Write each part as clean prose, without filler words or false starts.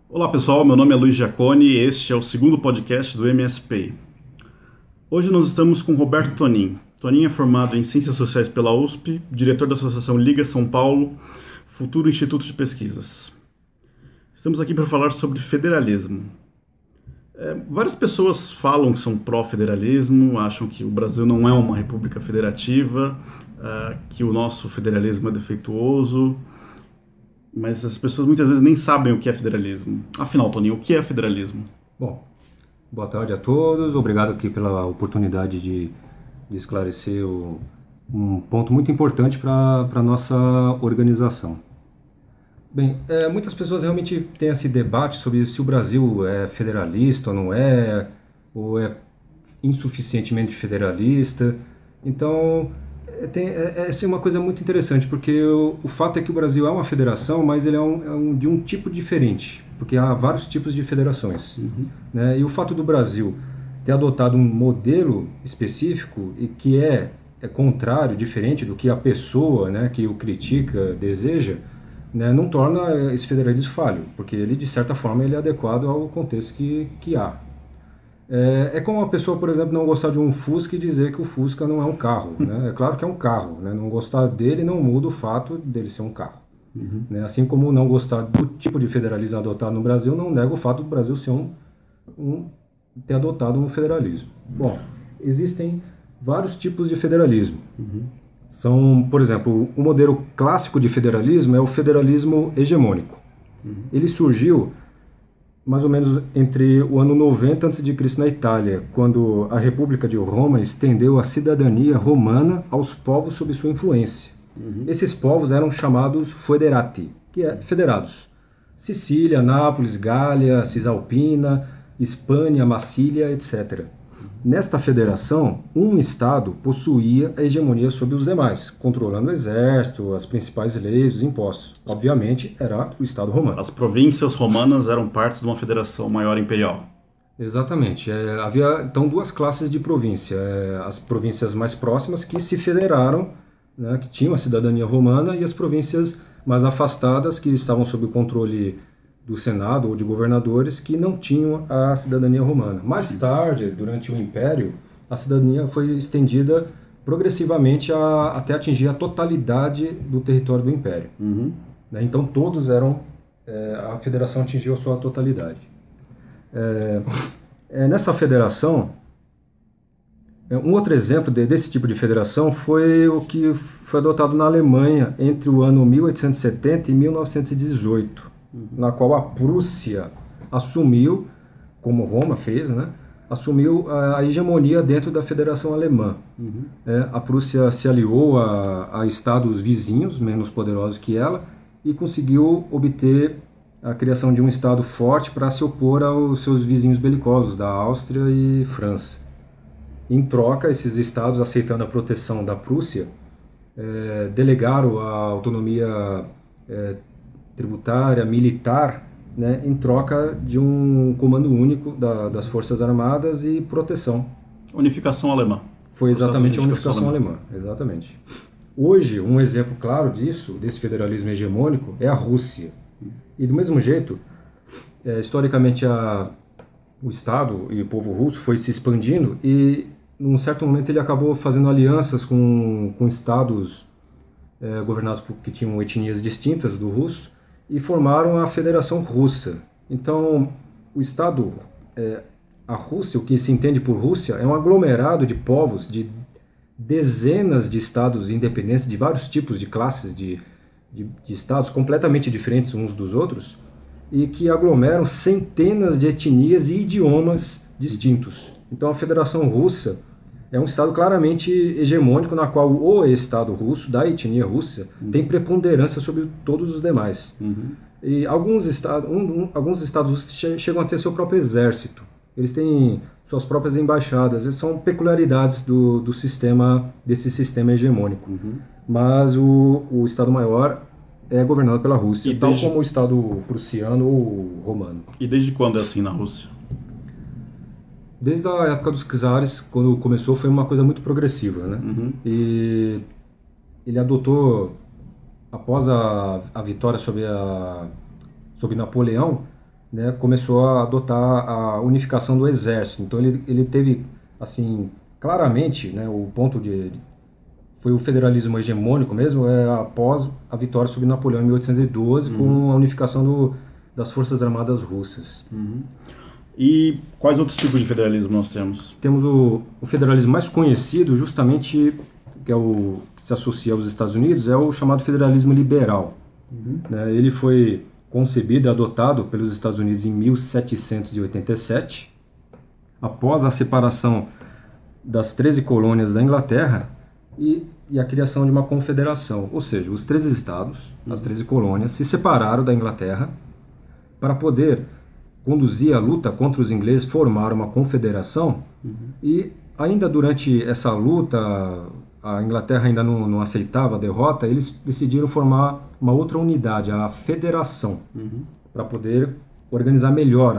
Olá pessoal, meu nome é Luiz Giacone e este é o segundo podcast do MSP. Hoje nós estamos com Roberto Tonin. Tonin é formado em Ciências Sociais pela USP, diretor da Associação Liga São Paulo, futuro Instituto de Pesquisas. Estamos aqui para falar sobre federalismo. Várias pessoas falam que são pró-federalismo, acham que o Brasil não é uma república federativa, que o nosso federalismo é defeituoso, mas as pessoas muitas vezes nem sabem o que é federalismo. Afinal, Toninho, o que é federalismo? Bom, boa tarde a todos. Obrigado aqui pela oportunidade de esclarecer um ponto muito importante para a nossa organização. Bem, muitas pessoas realmente têm esse debate sobre se o Brasil é federalista ou é insuficientemente federalista. Então, essa é uma coisa muito interessante, porque o fato é que o Brasil é uma federação, mas ele é de um tipo diferente, porque há vários tipos de federações. Né? E o fato do Brasil ter adotado um modelo específico e que é contrário, diferente do que a pessoa, né, que o critica deseja, né, não torna esse federalismo falho, porque ele, de certa forma, ele é adequado ao contexto que há. É como uma pessoa, por exemplo, não gostar de um Fusca e dizer que o Fusca não é um carro. Né? É claro que é um carro, né? Não gostar dele não muda o fato dele ser um carro. Né? Assim como não gostar do tipo de federalismo adotado no Brasil não nega o fato do Brasil ser ter adotado um federalismo. Bom, existem vários tipos de federalismo. São, por exemplo, o modelo clássico de federalismo é o federalismo hegemônico. Ele surgiu mais ou menos entre o ano 90 a.C. na Itália, quando a República de Roma estendeu a cidadania romana aos povos sob sua influência. Esses povos eram chamados foederati, que é federados. Sicília, Nápoles, Gália, Cisalpina, Hispânia, Macília, etc. Nesta federação, um Estado possuía a hegemonia sobre os demais, controlando o exército, as principais leis, os impostos. Obviamente, era o Estado romano. As províncias romanas eram partes de uma federação maior imperial. Exatamente. Havia, então, duas classes de província. As províncias mais próximas que se federaram, né, que tinham a cidadania romana, e as províncias mais afastadas, que estavam sob o controle do Senado ou de governadores que não tinham a cidadania romana. Mais tarde, durante o Império, a cidadania foi estendida progressivamente até atingir a totalidade do território do Império. Né? Então todos eram... a federação atingiu a sua totalidade. Nessa federação, um outro exemplo desse tipo de federação foi o que foi adotado na Alemanha entre o ano 1870 e 1918. Na qual a Prússia assumiu, como Roma fez, né, assumiu a hegemonia dentro da Federação Alemã. A Prússia se aliou a estados vizinhos, menos poderosos que ela, e conseguiu obter a criação de um estado forte para se opor aos seus vizinhos belicosos, da Áustria e França. Em troca, esses estados, aceitando a proteção da Prússia, delegaram a autonomia tributária, militar, né, em troca de um comando único das Forças Armadas e proteção. Unificação alemã. Foi exatamente a unificação alemã. Exatamente. Hoje, um exemplo claro disso, desse federalismo hegemônico, é a Rússia. E do mesmo jeito, historicamente, o Estado e o povo russo foi se expandindo e, num certo momento, ele acabou fazendo alianças com estados governados que tinham etnias distintas do russo, e formaram a Federação Russa. Então, o Estado, a Rússia, o que se entende por Rússia, é um aglomerado de povos, de dezenas de estados independentes, de vários tipos de classes de estados completamente diferentes uns dos outros, e que aglomeram centenas de etnias e idiomas distintos. Então, a Federação Russa é um Estado claramente hegemônico, na qual o Estado russo, da etnia russa, tem preponderância sobre todos os demais. E alguns estados russos chegam a ter seu próprio exército. Eles têm suas próprias embaixadas. Essas são peculiaridades desse sistema hegemônico. Mas o Estado maior é governado pela Rússia, tal como o Estado prussiano ou romano. E desde quando é assim na Rússia? Desde a época dos czares, quando começou, foi uma coisa muito progressiva, né? E ele adotou, após a vitória sobre Napoleão, né, começou a adotar a unificação do exército. Então ele teve, assim, claramente, né, o ponto foi o federalismo hegemônico mesmo, após a vitória sobre Napoleão em 1812, com a unificação das Forças Armadas Russas. E quais outros tipos de federalismo nós temos? Temos o federalismo mais conhecido, justamente, que é o que se associa aos Estados Unidos, é o chamado federalismo liberal. Né, ele foi concebido e adotado pelos Estados Unidos em 1787, após a separação das 13 colônias da Inglaterra e a criação de uma confederação. Ou seja, os 13 estados, as 13 colônias, se separaram da Inglaterra para poder conduzir a luta contra os ingleses, formar uma confederação. E ainda durante essa luta, a Inglaterra ainda não aceitava a derrota, eles decidiram formar uma outra unidade, a federação, para poder organizar melhor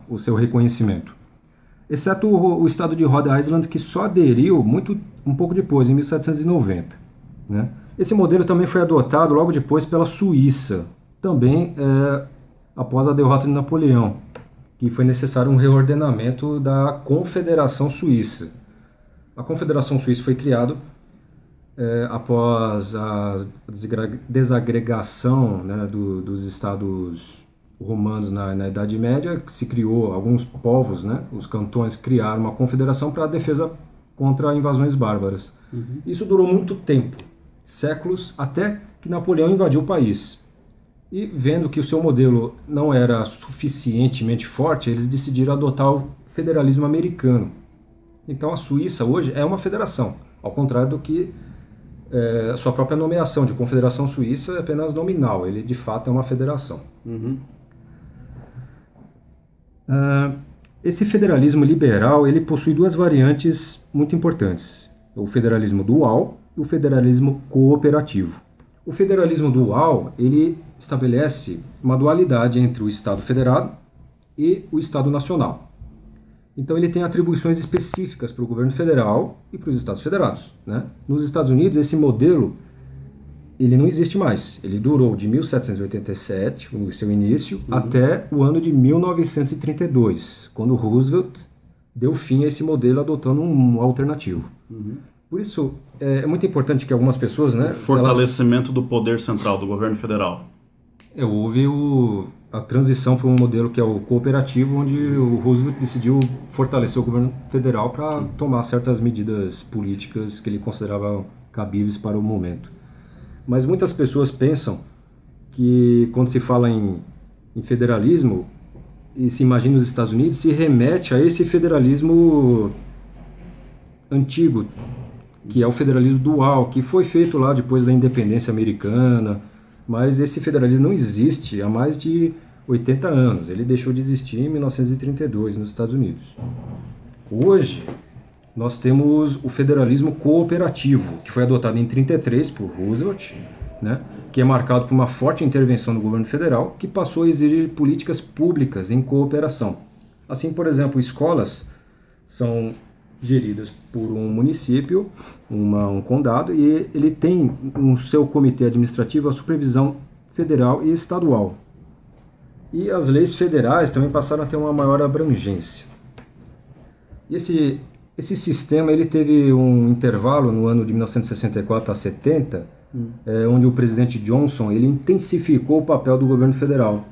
o seu reconhecimento. Exceto o estado de Rhode Island, que só aderiu um pouco depois, em 1790. Né? Esse modelo também foi adotado logo depois pela Suíça, também após a derrota de Napoleão, que foi necessário um reordenamento da Confederação Suíça. A Confederação Suíça foi criada após a desagregação, né, dos estados romanos na Idade Média, que se criou alguns povos, né, os cantões criaram uma confederação para a defesa contra invasões bárbaras. Isso durou muito tempo, séculos, até que Napoleão invadiu o país. E vendo que o seu modelo não era suficientemente forte, eles decidiram adotar o federalismo americano. Então a Suíça hoje é uma federação, ao contrário do que a sua própria nomeação de Confederação Suíça é apenas nominal, ele de fato é uma federação. Esse federalismo liberal ele possui duas variantes muito importantes, o federalismo dual e o federalismo cooperativo. O federalismo dual ele estabelece uma dualidade entre o Estado federado e o Estado nacional. Então ele tem atribuições específicas para o governo federal e para os Estados federados. Né? Nos Estados Unidos esse modelo ele não existe mais. Ele durou de 1787, no seu início, até o ano de 1932, quando Roosevelt deu fim a esse modelo adotando um alternativo. Por isso, é muito importante que algumas pessoas... Né, fortalecimento do poder central do governo federal. Houve a transição para um modelo que é o cooperativo, onde o Roosevelt decidiu fortalecer o governo federal para tomar certas medidas políticas que ele considerava cabíveis para o momento. Mas muitas pessoas pensam que quando se fala em federalismo e se imagina os Estados Unidos, se remete a esse federalismo antigo, que é o federalismo dual, que foi feito lá depois da independência americana, mas esse federalismo não existe há mais de 80 anos. Ele deixou de existir em 1932 nos Estados Unidos. Hoje, nós temos o federalismo cooperativo, que foi adotado em 1933 por Roosevelt, né, que é marcado por uma forte intervenção do governo federal, que passou a exigir políticas públicas em cooperação. Assim, por exemplo, escolas são geridas por um município, um condado, e ele tem no seu comitê administrativo a supervisão federal e estadual. E as leis federais também passaram a ter uma maior abrangência. Esse sistema ele teve um intervalo no ano de 1964 a 70, onde o presidente Johnson ele intensificou o papel do governo federal,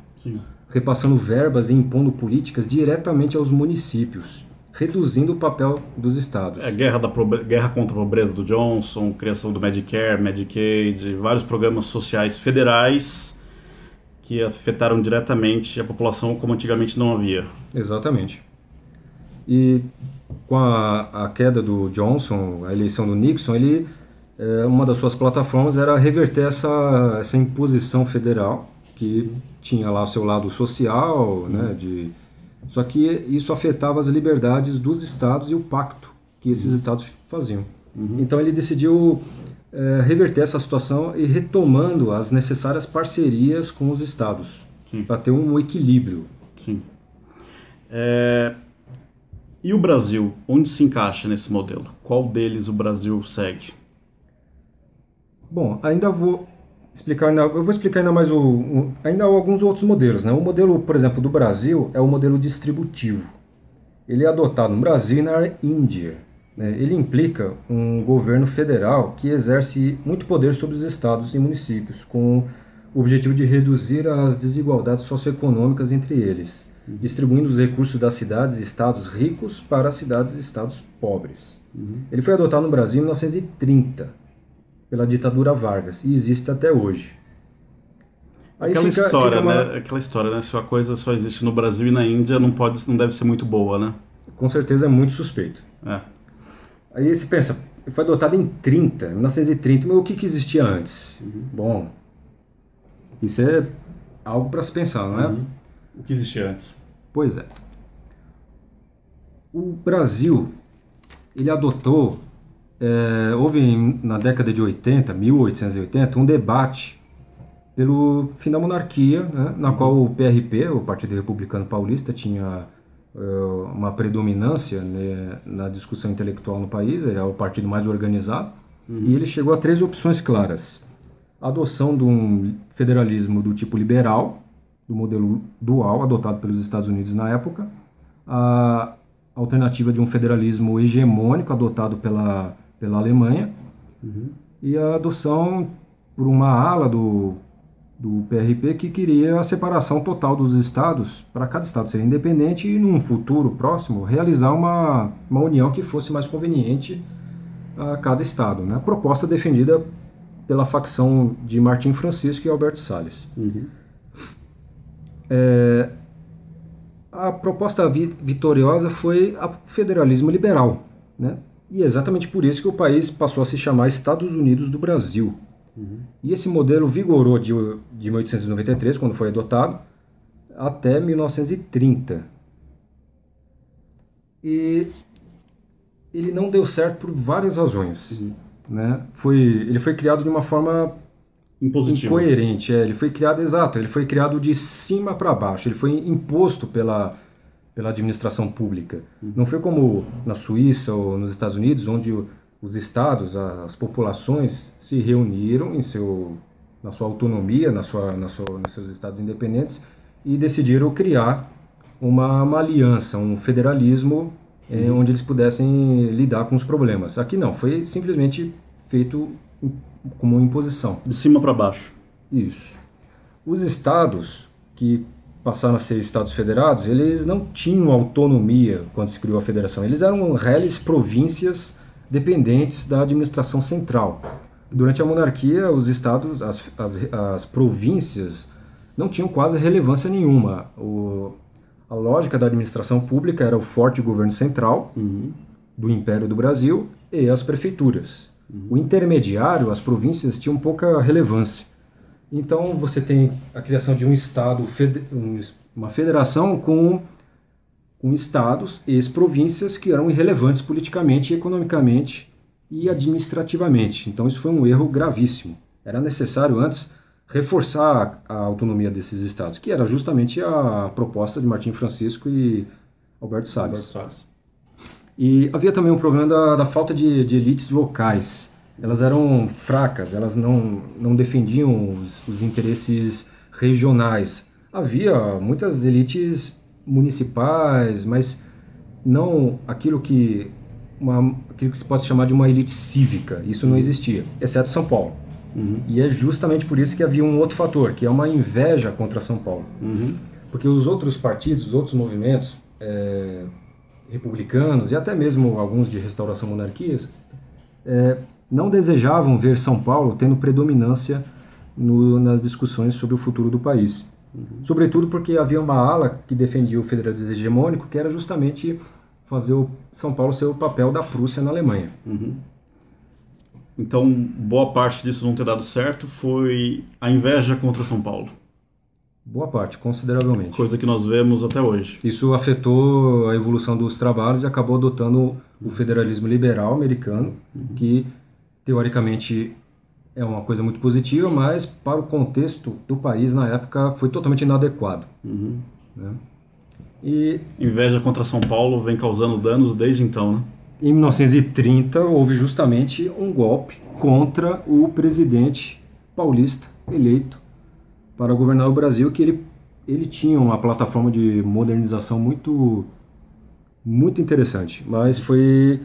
repassando verbas e impondo políticas diretamente aos municípios, reduzindo o papel dos estados. Guerra contra a pobreza do Johnson, criação do Medicare, Medicaid, vários programas sociais federais que afetaram diretamente a população como antigamente não havia. Exatamente. E com a queda do Johnson, a eleição do Nixon, uma das suas plataformas era reverter essa imposição federal, que tinha lá o seu lado social, né, só que isso afetava as liberdades dos estados e o pacto que esses estados faziam. Então ele decidiu reverter essa situação e retomando as necessárias parcerias com os estados, para ter um equilíbrio. Sim. E o Brasil, onde se encaixa nesse modelo? Qual deles o Brasil segue? Bom, ainda vou Eu vou explicar ainda mais ainda alguns outros modelos, né? O modelo, por exemplo, do Brasil é o modelo distributivo. Ele é adotado no Brasil e na Índia, né? Ele implica um governo federal que exerce muito poder sobre os estados e municípios, com o objetivo de reduzir as desigualdades socioeconômicas entre eles, distribuindo os recursos das cidades e estados ricos para as cidades e estados pobres. Ele foi adotado no Brasil em 1930, pela ditadura Vargas, e existe até hoje. Aí Aquela história, né? Se a coisa só existe no Brasil e na Índia, não deve ser muito boa, né? Com certeza é muito suspeito. É. Aí você pensa, foi adotado em 1930, mas o que existia antes? Bom, isso é algo para se pensar, não é? O que existia antes? Pois é. O Brasil, ele adotou, houve na década de 80, 1880, um debate pelo fim da monarquia, né, na qual o PRP, o Partido Republicano Paulista, tinha uma predominância, né, na discussão intelectual no país, ele era o partido mais organizado, e ele chegou a 13 opções claras. A adoção de um federalismo do tipo liberal, do modelo dual, adotado pelos Estados Unidos na época, a alternativa de um federalismo hegemônico, adotado pela Alemanha, e a adoção por uma ala do PRP que queria a separação total dos estados, para cada estado ser independente e, num futuro próximo, realizar uma união que fosse mais conveniente a cada estado, né? A proposta defendida pela facção de Martim Francisco e Alberto Salles. A proposta vitoriosa foi o federalismo liberal, né? E é exatamente por isso que o país passou a se chamar Estados Unidos do Brasil. E esse modelo vigorou de 1893, quando foi adotado, até 1930. E ele não deu certo por várias razões, né? Ele foi criado de uma forma incoerente. Ele foi criado de cima para baixo, ele foi imposto pela administração pública. Não foi como na Suíça ou nos Estados Unidos, onde os estados, as populações se reuniram na sua autonomia, nos seus estados independentes, e decidiram criar uma aliança, um federalismo, onde eles pudessem lidar com os problemas. Aqui não, foi simplesmente feito como uma imposição. De cima para baixo. Isso. Os estados que passaram a ser estados federados, eles não tinham autonomia quando se criou a federação. Eles eram reles províncias dependentes da administração central. Durante a monarquia, os estados, as províncias, não tinham quase relevância nenhuma. A lógica da administração pública era o forte governo central do Império do Brasil e as prefeituras. O intermediário, as províncias, tinham pouca relevância. Então você tem a criação de um estado, uma federação com estados e províncias que eram irrelevantes politicamente, economicamente e administrativamente. Então isso foi um erro gravíssimo. Era necessário antes reforçar a autonomia desses estados, que era justamente a proposta de Martim Francisco e Alberto Salles. E havia também um problema da falta de elites locais. Elas eram fracas, elas não defendiam os interesses regionais. Havia muitas elites municipais, mas não aquilo que se pode chamar de uma elite cívica. Isso não existia, exceto São Paulo. E é justamente por isso que havia um outro fator, que é uma inveja contra São Paulo. Porque os outros partidos, os outros movimentos republicanos e até mesmo alguns de restauração monarquista não desejavam ver São Paulo tendo predominância nas discussões sobre o futuro do país. Sobretudo porque havia uma ala que defendia o federalismo hegemônico, que era justamente fazer o São Paulo ser o papel da Prússia na Alemanha. Então, boa parte disso não ter dado certo foi a inveja contra São Paulo. Boa parte, consideravelmente. Coisa que nós vemos até hoje. Isso afetou a evolução dos trabalhos e acabou adotando o federalismo liberal americano, que teoricamente é uma coisa muito positiva, mas para o contexto do país na época foi totalmente inadequado. Né? E inveja contra São Paulo vem causando danos desde então, né? Em 1930 houve justamente um golpe contra o presidente paulista, eleito para governar o Brasil, que ele tinha uma plataforma de modernização muito, muito interessante, mas foi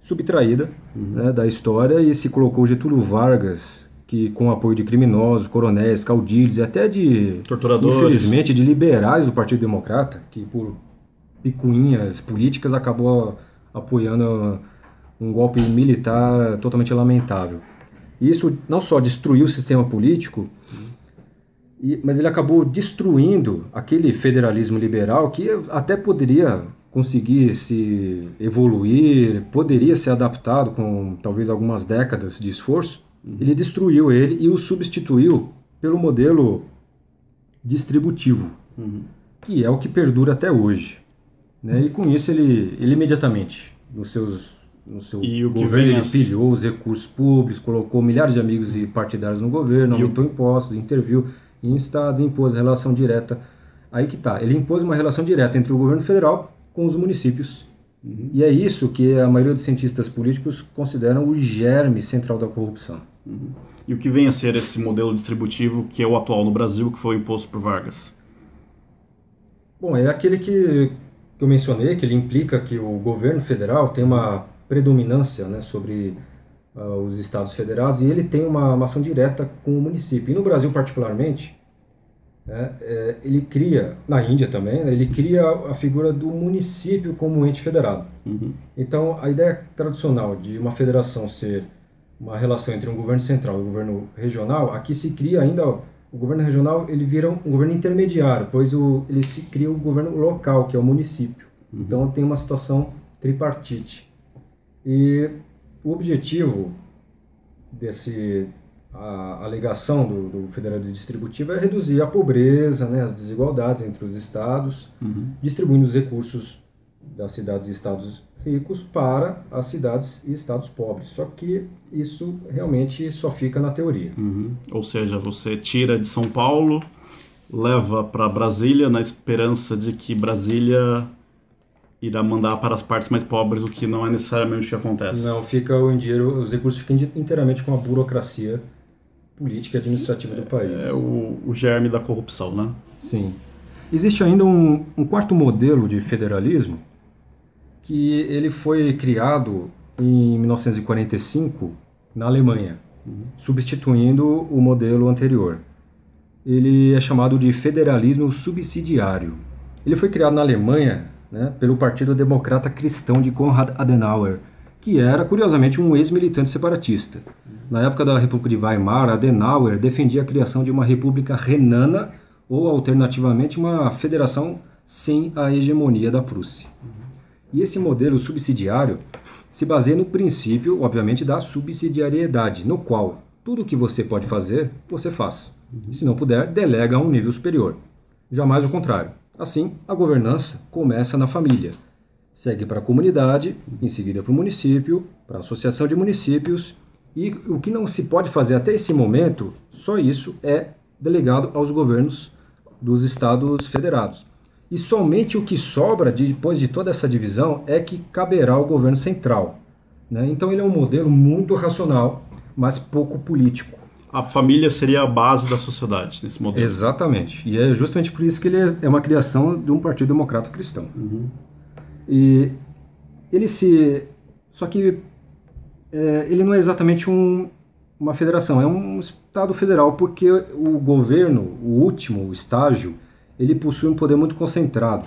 subtraída, né, da história, e se colocou Getúlio Vargas, que com o apoio de criminosos, coronéis, caudilhos e até de, torturadores, infelizmente, de liberais do Partido Democrata, que por picuinhas políticas acabou apoiando um golpe militar totalmente lamentável. Isso não só destruiu o sistema político, mas ele acabou destruindo aquele federalismo liberal que até poderia conseguir se evoluir, poderia ser adaptado com talvez algumas décadas de esforço. Ele destruiu ele e o substituiu pelo modelo distributivo, que é o que perdura até hoje, né? E com isso ele imediatamente, no seu governo, ele pilhou os recursos públicos, colocou milhares de amigos e partidários no governo, aumentou impostos, interviu em estados, impôs relação direta. Aí que tá, ele impôs uma relação direta entre o governo federal com os municípios. E é isso que a maioria dos cientistas políticos consideram o germe central da corrupção. E o que vem a ser esse modelo distributivo que é o atual no Brasil, que foi imposto por Vargas? Bom, é aquele que eu mencionei, que ele implica que o governo federal tem uma predominância, né, sobre os estados federados, e ele tem uma ação direta com o município. E no Brasil, particularmente, né, ele cria, na Índia também, né, ele cria a figura do município como ente federado. Então, a ideia tradicional de uma federação ser uma relação entre um governo central e um governo regional, aqui se cria ainda, o governo regional ele vira um governo intermediário, pois ele se cria o governo local, que é o município. Então, tem uma situação tripartite. E o objetivo a alegação do federalismo distributivo é reduzir a pobreza, né, as desigualdades entre os estados, distribuindo os recursos das cidades e estados ricos para as cidades e estados pobres. Só que isso realmente só fica na teoria. Ou seja, você tira de São Paulo, leva para Brasília na esperança de que Brasília irá mandar para as partes mais pobres, o que não é necessariamente o que acontece. Não, fica o dinheiro, os recursos ficam inteiramente com a burocracia política e administrativa do país. É o germe da corrupção, né? Sim. Existe ainda um quarto modelo de federalismo que ele foi criado em 1945 na Alemanha, substituindo o modelo anterior. Ele é chamado de federalismo subsidiário. Ele foi criado na Alemanha, né, pelo Partido Democrata Cristão de Konrad Adenauer, que era, curiosamente, um ex-militante separatista. Na época da República de Weimar, Adenauer defendia a criação de uma república renana ou, alternativamente, uma federação sem a hegemonia da Prússia. E esse modelo subsidiário se baseia no princípio, obviamente, da subsidiariedade, no qual tudo o que você pode fazer, você faz. E, se não puder, delega a um nível superior. Jamais o contrário. Assim, a governança começa na família, segue para a comunidade, em seguida para o município, para a associação de municípios, e o que não se pode fazer até esse momento, só isso é delegado aos governos dos estados federados. E somente o que sobra depois de toda essa divisão é que caberá ao governo central, né? Então ele é um modelo muito racional, mas pouco político. A família seria a base da sociedade nesse modelo. Exatamente. E é justamente por isso que ele é uma criação de um Partido Democrata Cristão. E ele só que ele não é exatamente uma federação, é um Estado federal, porque o governo, o último estágio, ele possui um poder muito concentrado.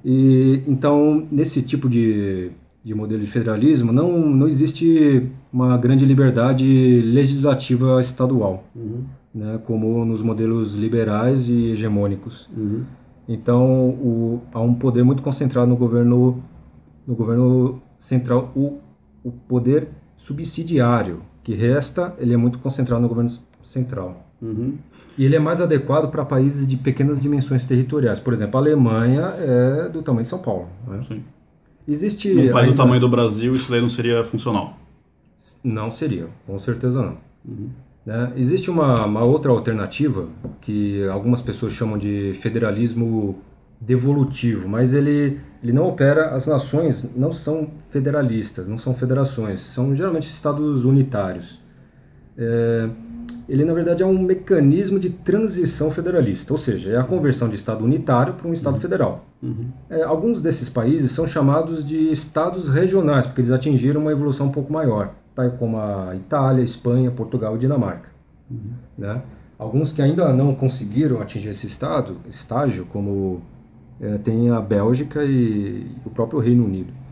E então, nesse tipo de modelo de federalismo, não existe uma grande liberdade legislativa estadual, né, como nos modelos liberais e hegemônicos. Então, há um poder muito concentrado no governo central. O poder subsidiário que resta, ele é muito concentrado no governo central. E ele é mais adequado para países de pequenas dimensões territoriais. Por exemplo, a Alemanha é do tamanho de São Paulo, né? Sim. Existe num país do tamanho do Brasil, isso daí não seria funcional? Não seria, com certeza não. Né? Existe uma outra alternativa que algumas pessoas chamam de federalismo devolutivo, mas ele não opera, as nações não são federalistas, não são federações, são geralmente estados unitários. ele na verdade é um mecanismo de transição federalista, ou seja, é a conversão de Estado unitário para um Estado federal. Alguns desses países são chamados de Estados regionais, porque eles atingiram uma evolução um pouco maior, tá? Como a Itália, Espanha, Portugal e Dinamarca. Né? Alguns que ainda não conseguiram atingir esse estágio, como tem a Bélgica e o próprio Reino Unido.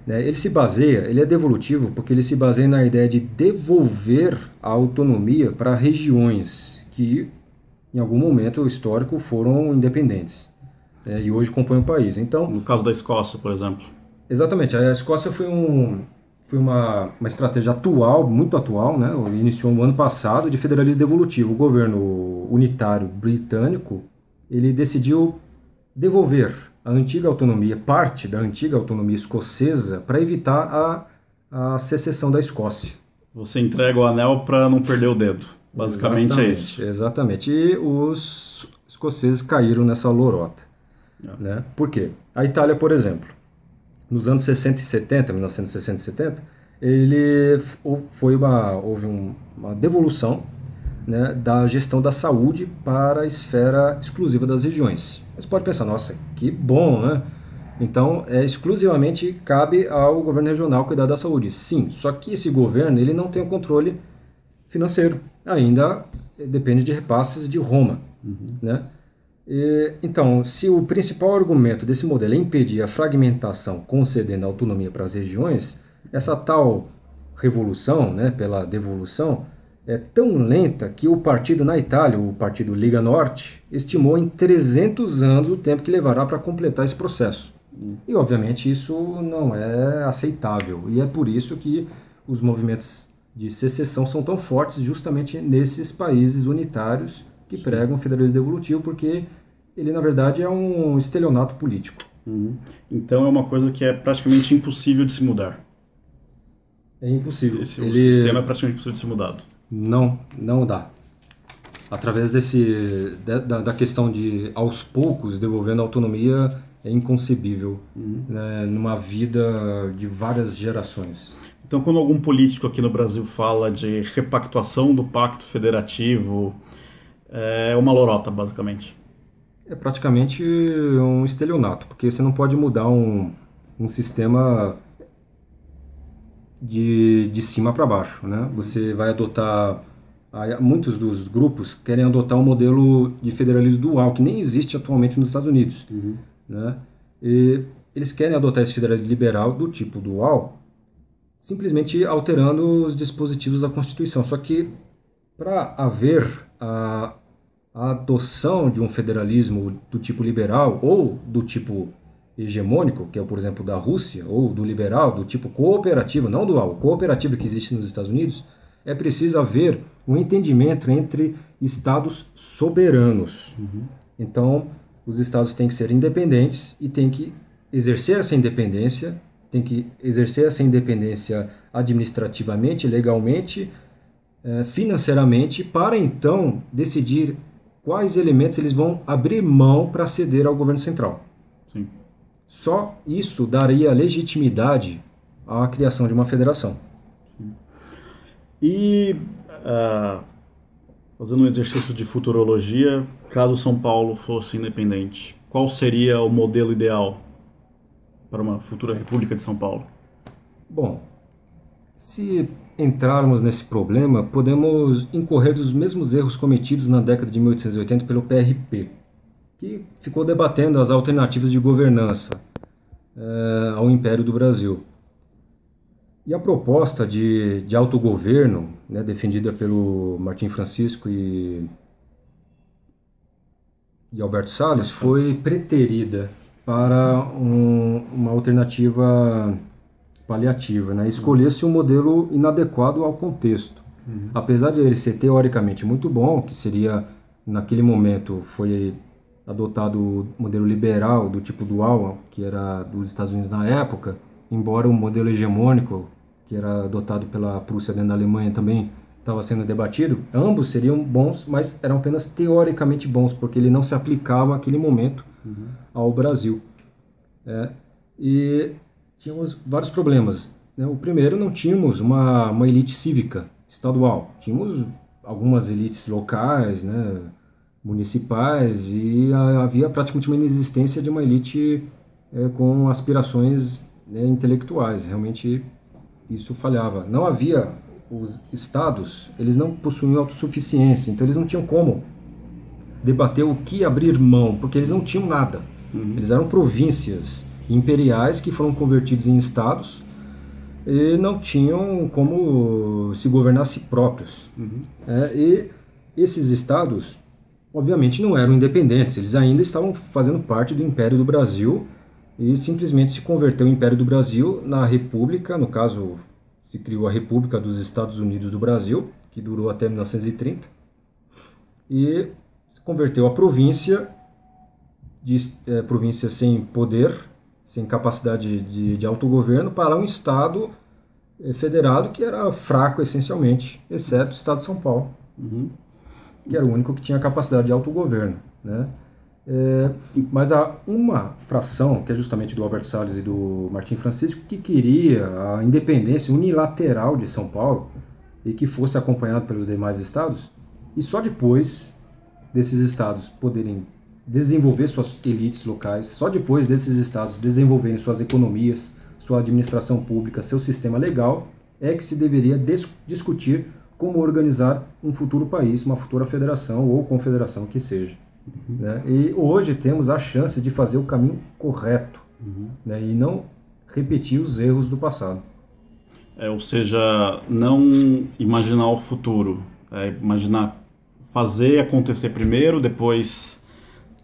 Né? Ele é devolutivo porque ele se baseia na ideia de devolver a autonomia para regiões que, em algum momento histórico, foram independentes e hoje compõem o país. Então, no caso da Escócia, por exemplo. Exatamente. A Escócia foi uma estratégia atual, muito atual, né? Iniciou no ano passado de federalismo devolutivo. O governo unitário britânico ele decidiu devolver a antiga autonomia, parte da antiga autonomia escocesa, para evitar a secessão da Escócia. Você entrega o anel para não perder o dedo. Basicamente exatamente, é isso. Exatamente. E os escoceses caíram nessa lorota. Né? Por quê? A Itália, por exemplo, nos anos 60 e 70, 1960 e 70, houve uma devolução, né, da gestão da saúde para a esfera exclusiva das regiões. Você pode pensar, nossa, que bom, né? Então, exclusivamente cabe ao governo regional cuidar da saúde. Sim, só que esse governo ele não tem o controle financeiro. Ainda depende de repasses de Roma. Né? Então, se o principal argumento desse modelo é impedir a fragmentação concedendo autonomia para as regiões, essa tal revolução, né, pela devolução, é tão lenta que o partido na Itália, o partido Liga Norte, estimou em 300 anos o tempo que levará para completar esse processo. E, obviamente, isso não é aceitável. E é por isso que os movimentos de secessão são tão fortes justamente nesses países unitários que pregam o federalismo devolutivo, porque ele, na verdade, é um estelionato político. Então, é uma coisa que é praticamente impossível de se mudar. É impossível. O sistema é praticamente impossível de ser mudado. Não dá. Através da questão de, aos poucos, devolvendo a autonomia, é inconcebível, né, numa vida de várias gerações. Então, quando algum político aqui no Brasil fala de repactuação do pacto federativo, é uma lorota, basicamente. É praticamente um estelionato, porque você não pode mudar um sistema de cima para baixo, né? Você vai adotar... Muitos dos grupos querem adotar um modelo de federalismo dual, que nem existe atualmente nos Estados Unidos. Né? E eles querem adotar esse federalismo liberal do tipo dual, simplesmente alterando os dispositivos da Constituição. Só que, para haver a adoção de um federalismo do tipo liberal ou do tipo hegemônico, que é, por exemplo, da Rússia, ou do liberal, do tipo cooperativo, não dual, cooperativo que existe nos Estados Unidos, é preciso haver um entendimento entre estados soberanos. Então, os estados têm que ser independentes e têm que exercer essa independência, administrativamente, legalmente, financeiramente, para então decidir quais elementos eles vão abrir mão para ceder ao governo central. Sim. Só isso daria legitimidade à criação de uma federação. Sim. E, fazendo um exercício de futurologia, caso São Paulo fosse independente, qual seria o modelo ideal para uma futura República de São Paulo? Bom, se entrarmos nesse problema, podemos incorrer dos mesmos erros cometidos na década de 1880 pelo PRP, que ficou debatendo as alternativas de governança ao Império do Brasil. E a proposta de autogoverno, né, defendida pelo Martim Francisco e Alberto Salles, foi preterida para uma alternativa paliativa, né? Escolhesse um modelo inadequado ao contexto. Apesar de ele ser teoricamente muito bom, que seria, naquele momento, foi adotado o modelo liberal do tipo dual, que era dos Estados Unidos na época, embora o modelo hegemônico, que era adotado pela Prússia dentro da Alemanha, também estava sendo debatido, ambos seriam bons, mas eram apenas teoricamente bons, porque ele não se aplicava naquele momento ao Brasil. E tínhamos vários problemas. O primeiro, não tínhamos uma elite cívica estadual. Tínhamos algumas elites locais, né, municipais, e havia praticamente uma inexistência de uma elite com aspirações, né, intelectuais. Realmente isso falhava. Não havia, os estados, eles não possuíam autossuficiência, então eles não tinham como debater o que abrir mão, porque eles não tinham nada. Eles eram províncias imperiais que foram convertidos em estados e não tinham como se governar a si próprios. E esses estados, obviamente, não eram independentes, eles ainda estavam fazendo parte do Império do Brasil, e simplesmente se converteu o Império do Brasil na República. No caso, se criou a República dos Estados Unidos do Brasil, que durou até 1930, e se converteu a província, província sem poder, sem capacidade de autogoverno, para um Estado federado que era fraco essencialmente, exceto o Estado de São Paulo, que era o único que tinha capacidade de autogoverno, né? Mas há uma fração, que é justamente do Alberto Salles e do Martim Francisco, que queria a independência unilateral de São Paulo e que fosse acompanhado pelos demais estados, e só depois desses estados poderem desenvolver suas elites locais, só depois desses estados desenvolverem suas economias, sua administração pública, seu sistema legal, é que se deveria discutir como organizar um futuro país, uma futura federação ou confederação que seja. Né? E hoje temos a chance de fazer o caminho correto, né? E não repetir os erros do passado. Ou seja, não imaginar o futuro, imaginar fazer acontecer primeiro, depois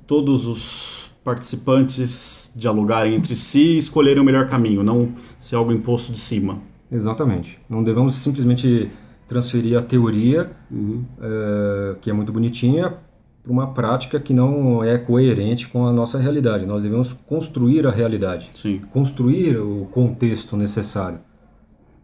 todos os participantes dialogarem entre si e escolherem o melhor caminho, não ser algo imposto de cima. Exatamente. Não devemos simplesmente transferir a teoria, que é muito bonitinha, para uma prática que não é coerente com a nossa realidade. Nós devemos construir a realidade, construir o contexto necessário.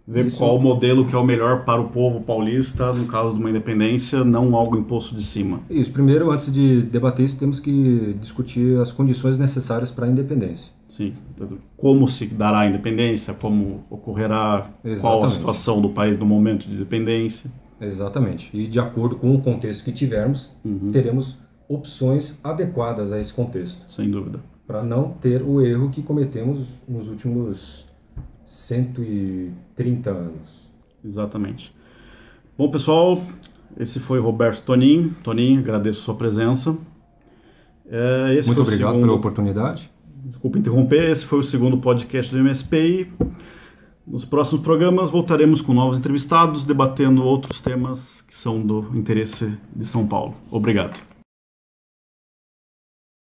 Ver qual o modelo que é o melhor para o povo paulista, no caso de uma independência, não algo imposto de cima. Isso. Primeiro, antes de debater isso, temos que discutir as condições necessárias para a independência. Sim. Como se dará a independência, como ocorrerá, qual a situação do país no momento de independência. Exatamente. E de acordo com o contexto que tivermos, teremos opções adequadas a esse contexto. Sem dúvida. Para não ter o erro que cometemos nos últimos 130 anos. Exatamente. Bom, pessoal, esse foi Roberto Tonin. Tonin, agradeço a sua presença. Muito obrigado pela oportunidade. Desculpa interromper, esse foi o segundo podcast do MSPI. Nos próximos programas voltaremos com novos entrevistados, debatendo outros temas que são do interesse de São Paulo. Obrigado.